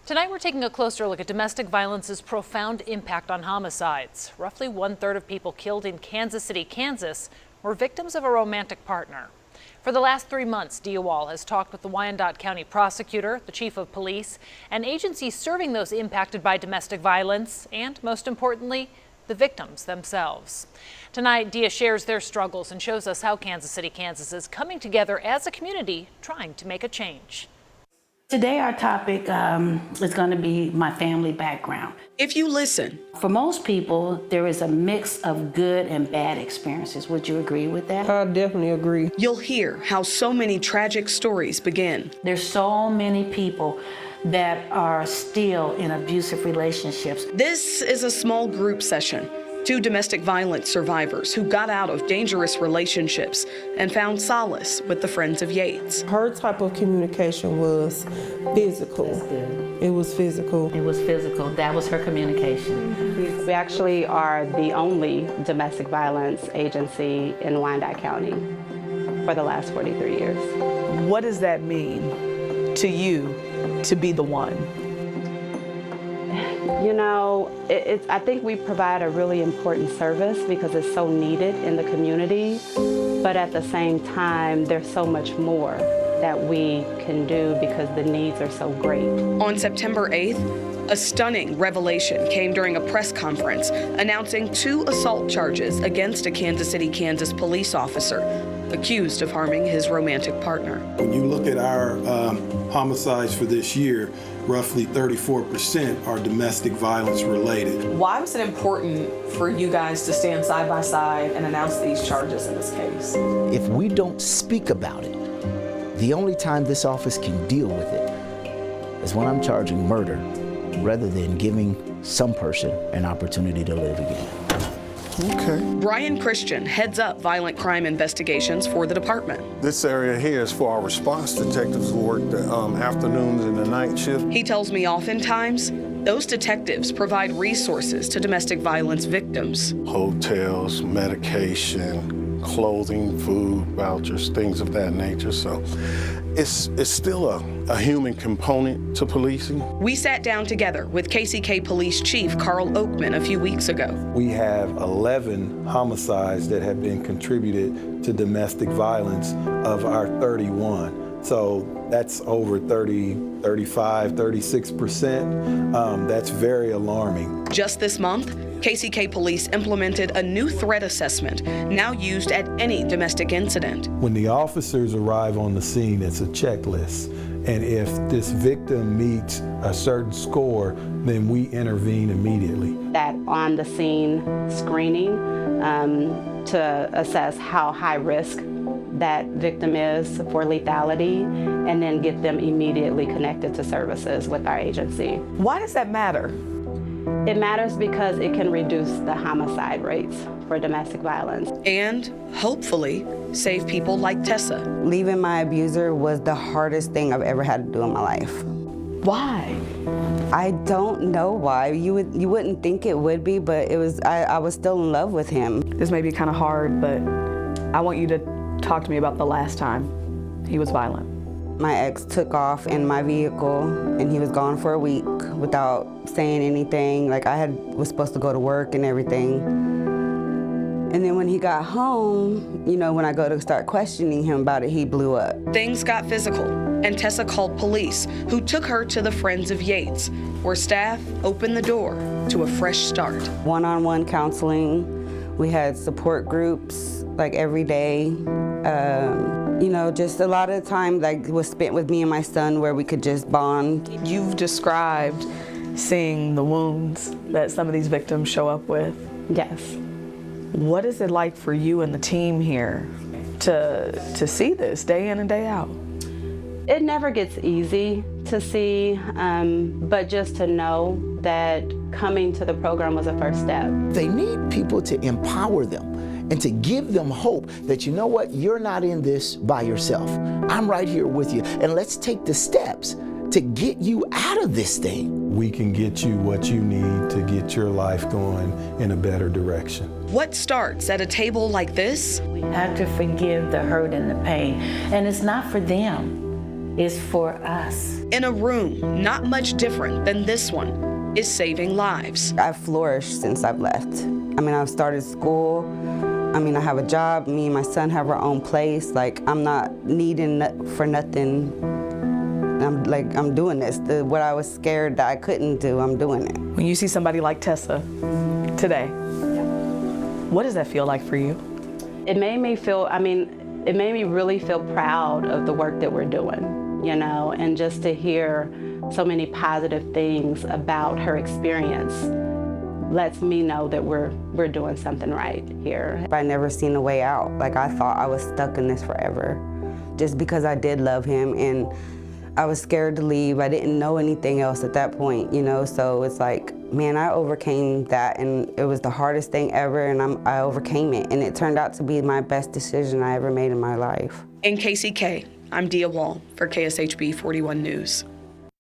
Tonight we're taking a closer look at domestic violence's profound impact on homicides. Roughly 1/3 of people killed in Kansas City, Kansas were victims of a romantic partner. For the last 3 months, DeWall has talked with the Wyandotte County prosecutor, the chief of police, and agencies serving those impacted by domestic violence, and most importantly, the victims themselves. Tonight, Dia shares their struggles and shows us how Kansas City, Kansas is coming together as a community trying to make a change. Today our topic is going to be my family background. If you listen. For most people, there is a mix of good and bad experiences. Would you agree with that? I definitely agree. You'll hear how so many tragic stories begin. There's so many people that are still in abusive relationships. This is a small group session. 2 domestic violence survivors who got out of dangerous relationships and found solace with the Friends of Yates. Her type of communication was physical. It was physical. It was physical. That was her communication. We actually are the only domestic violence agency in Wyandotte County for the last 43 years. What does that mean to you to be the one? You know, I think we provide a really important service because it's so needed in the community, but at the same time, there's so much more that we can do because the needs are so great. On September 8th, a stunning revelation came during a press conference announcing 2 assault charges against a Kansas City, Kansas police officer accused of harming his romantic partner. When you look at our homicides for this year, roughly 34% are domestic violence related. Why was it important for you guys to stand side by side and announce these charges in this case? If we don't speak about it, the only time this office can deal with it is when I'm charging murder rather than giving some person an opportunity to live again. Okay. Brian Christian heads up violent crime investigations for the department. This area here is for our response detectives who work the afternoons and the night shift. He tells me oftentimes those detectives provide resources to domestic violence victims. Hotels, medication, clothing, food, vouchers, things of that nature. So it's still a human component to policing. We sat down together with KCK Police Chief Carl Oakman a few weeks ago. We have 11 homicides that have been contributed to domestic violence of our 31. So that's over 30, 35, 36%. That's very alarming. Just this month, KCK Police implemented a new threat assessment now used at any domestic incident. When the officers arrive on the scene, it's a checklist. And if this victim meets a certain score, then we intervene immediately. That on-the-scene screening to assess how high risk that victim is for lethality, and then get them immediately connected to services with our agency. Why does that matter? It matters because it can reduce the homicide rates for domestic violence. And, hopefully, save people like Tessa. Leaving my abuser was the hardest thing I've ever had to do in my life. Why? I don't know why. You wouldn't think it would be, but it was. I was still in love with him. This may be kind of hard, but I want you to talk to me about the last time he was violent. My ex took off in my vehicle, and he was gone for a week without saying anything. Like was supposed to go to work and everything. And then when he got home, you know, when I go to start questioning him about it, he blew up. Things got physical, and Tessa called police, who took her to the Friends of Yates, where staff opened the door to a fresh start. One-on-one counseling. We had support groups like every day. You know, just a lot of time was spent with me and my son where we could just bond. You've described seeing the wounds that some of these victims show up with. Yes. What is it like for you and the team here to see this day in and day out? It never gets easy to see, but just to know that coming to the program was a first step. They need people to empower them and to give them hope that, you know what, you're not in this by yourself. I'm right here with you, and let's take the steps to get you out of this thing. We can get you what you need to get your life going in a better direction. What starts at a table like this? We have to forgive the hurt and the pain, and it's not for them. is for us. In a room not much different than this one is saving lives. I've flourished since I've left. I mean, I've started school. I mean, I have a job. Me and my son have our own place. Like, I'm not needing for nothing. I'm doing this. What I was scared that I couldn't do, I'm doing it. When you see somebody like Tessa today, what does that feel like for you? It made me feel, it made me really feel proud of the work that we're doing, you know, and just to hear so many positive things about her experience lets me know that we're doing something right here. I never seen a way out. Like, I thought I was stuck in this forever, just because I did love him and I was scared to leave. I didn't know anything else at that point, you know, so it's like, man, I overcame that, and it was the hardest thing ever, and I overcame it, and it turned out to be my best decision I ever made in my life. In KCK, I'm Dia Wall for KSHB 41 News.